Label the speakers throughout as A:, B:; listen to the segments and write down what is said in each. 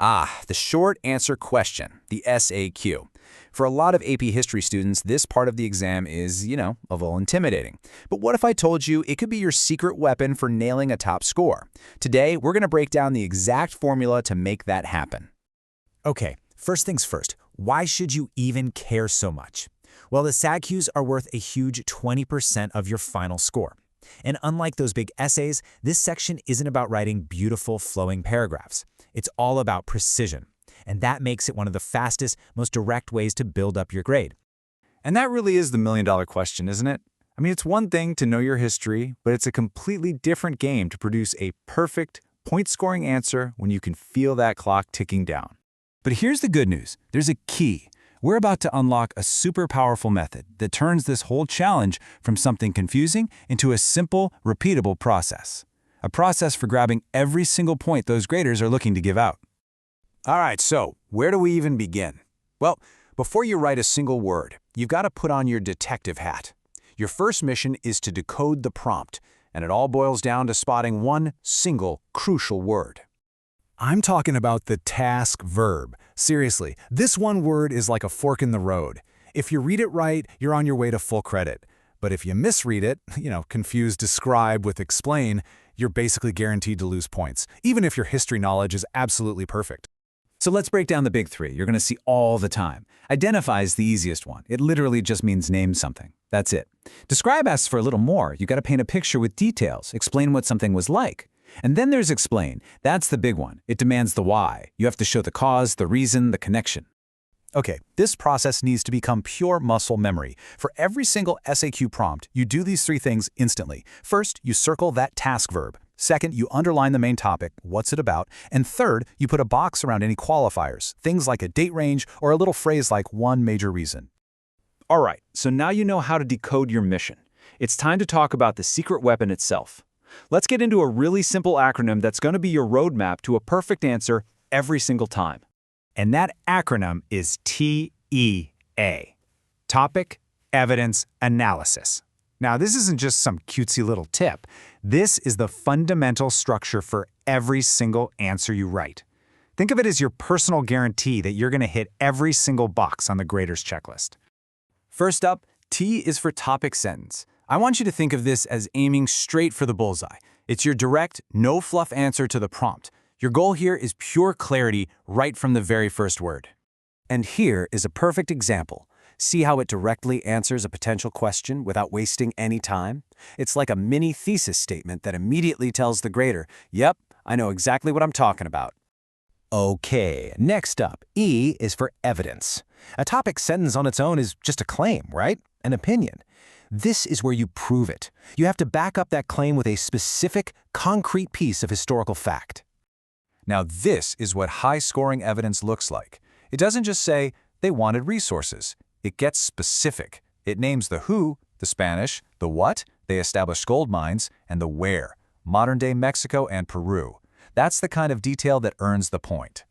A: Ah, the short answer question, the SAQ. For a lot of AP history students, this part of the exam is, a little intimidating. But what if I told you it could be your secret weapon for nailing a top score? Today, we're going to break down the exact formula to make that happen.
B: Okay, first things first, why should you even care so much? Well, the SAQs are worth a huge 20% of your final score. And unlike those big essays, this section isn't about writing beautiful, flowing paragraphs. It's all about precision. And that makes it one of the fastest, most direct ways to build up your grade.
A: And that really is the million-dollar question, isn't it? I mean, it's one thing to know your history, but it's a completely different game to produce a perfect, point-scoring answer when you can feel that clock ticking down. But here's the good news. There's a key. We're about to unlock a super powerful method that turns this whole challenge from something confusing into a simple, repeatable process. A process for grabbing every single point those graders are looking to give out. All right, so where do we even begin? Well, before you write a single word, you've got to put on your detective hat. Your first mission is to decode the prompt, and it all boils down to spotting one single crucial word.
C: I'm talking about the task verb. Seriously, this one word is like a fork in the road. If you read it right, you're on your way to full credit. But if you misread it, confuse describe with explain, you're basically guaranteed to lose points, even if your history knowledge is absolutely perfect.
A: So let's break down the big three you're going to see all the time. Identify is the easiest one. It literally just means name something. That's it. Describe asks for a little more. You got to paint a picture with details, explain what something was like. And then there's explain. That's the big one. It demands the why. You have to show the cause, the reason, the connection.
C: Okay, this process needs to become pure muscle memory. For every single SAQ prompt, you do these three things instantly. First, you circle that task verb. Second, you underline the main topic, what's it about? And third, you put a box around any qualifiers, things like a date range or a little phrase like one major reason.
A: All right, so now you know how to decode your mission. It's time to talk about the secret weapon itself. Let's get into a really simple acronym that's going to be your roadmap to a perfect answer every single time.
B: And that acronym is TEA. Topic, Evidence, Analysis. Now, this isn't just some cutesy little tip. This is the fundamental structure for every single answer you write. Think of it as your personal guarantee that you're going to hit every single box on the grader's checklist.
A: First up, T is for topic sentence. I want you to think of this as aiming straight for the bullseye. It's your direct, no-fluff answer to the prompt. Your goal here is pure clarity right from the very first word. And here is a perfect example. See how it directly answers a potential question without wasting any time? It's like a mini thesis statement that immediately tells the grader, yep, I know exactly what I'm talking about.
D: Okay, next up, E is for evidence. A topic sentence on its own is just a claim, right? An opinion. This is where you prove it. You have to back up that claim with a specific, concrete piece of historical fact.
C: Now this is what high-scoring evidence looks like. It doesn't just say, they wanted resources. It gets specific. It names the who, the Spanish, the what, they established gold mines, and the where, modern-day Mexico and Peru. That's the kind of detail that earns the point.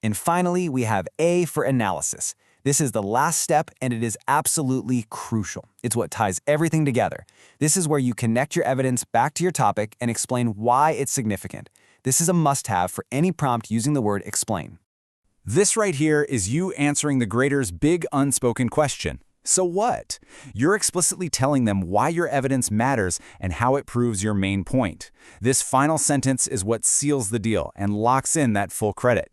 D: And finally, we have A for analysis. This is the last step, and it is absolutely crucial. It's what ties everything together. This is where you connect your evidence back to your topic and explain why it's significant. This is a must-have for any prompt using the word explain.
A: This right here is you answering the grader's big unspoken question. So what? You're explicitly telling them why your evidence matters and how it proves your main point. This final sentence is what seals the deal and locks in that full credit.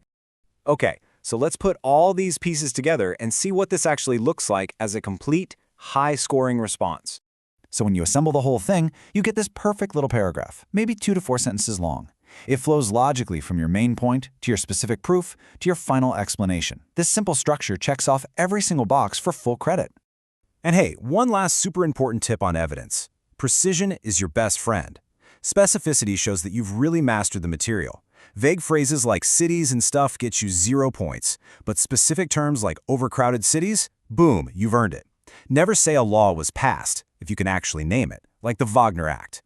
A: Okay, so let's put all these pieces together and see what this actually looks like as a complete, high-scoring response.
C: So when you assemble the whole thing, you get this perfect little paragraph, maybe 2 to 4 sentences long. It flows logically from your main point, to your specific proof, to your final explanation. This simple structure checks off every single box for full credit.
A: And hey, one last super important tip on evidence. Precision is your best friend. Specificity shows that you've really mastered the material. Vague phrases like cities and stuff get you 0 points, but specific terms like overcrowded cities, boom, you've earned it. Never say a law was passed if you can actually name it, like the Wagner Act.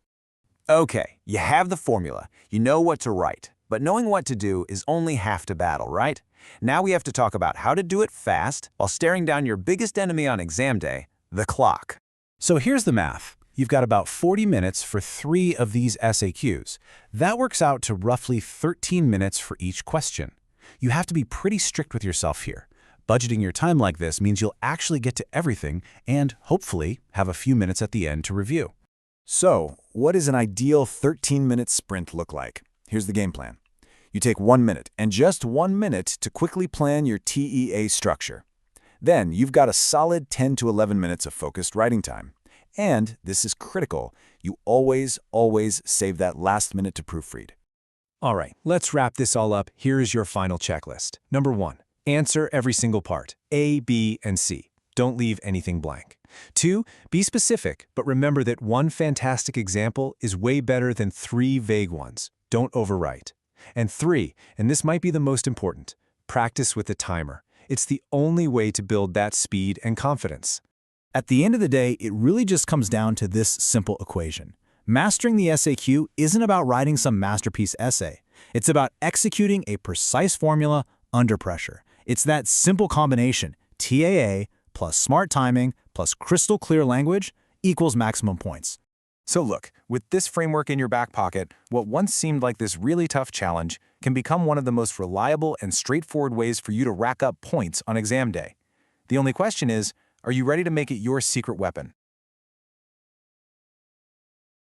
A: Okay, you have the formula, you know what to write, but knowing what to do is only half the battle, right? Now we have to talk about how to do it fast while staring down your biggest enemy on exam day, the clock.
C: So here's the math. You've got about 40 minutes for 3 of these SAQs. That works out to roughly 13 minutes for each question. You have to be pretty strict with yourself here. Budgeting your time like this means you'll actually get to everything and, hopefully, have a few minutes at the end to review.
A: So, what does an ideal 13-minute sprint look like? Here's the game plan. You take 1 minute, and just 1 minute, to quickly plan your TEA structure. Then, you've got a solid 10 to 11 minutes of focused writing time. And, this is critical, you always save that last minute to proofread.
E: All right, let's wrap this all up. Here is your final checklist. Number 1, answer every single part, A, B, and C. Don't leave anything blank. 2, be specific, but remember that one fantastic example is way better than 3 vague ones. Don't overwrite. And 3, and this might be the most important, practice with a timer. It's the only way to build that speed and confidence.
B: At the end of the day, it really just comes down to this simple equation. Mastering the SAQ isn't about writing some masterpiece essay. It's about executing a precise formula under pressure. It's that simple combination, TAA plus smart timing plus crystal clear language equals maximum points.
A: So look, with this framework in your back pocket, what once seemed like this really tough challenge can become one of the most reliable and straightforward ways for you to rack up points on exam day. The only question is, are you ready to make it your secret weapon?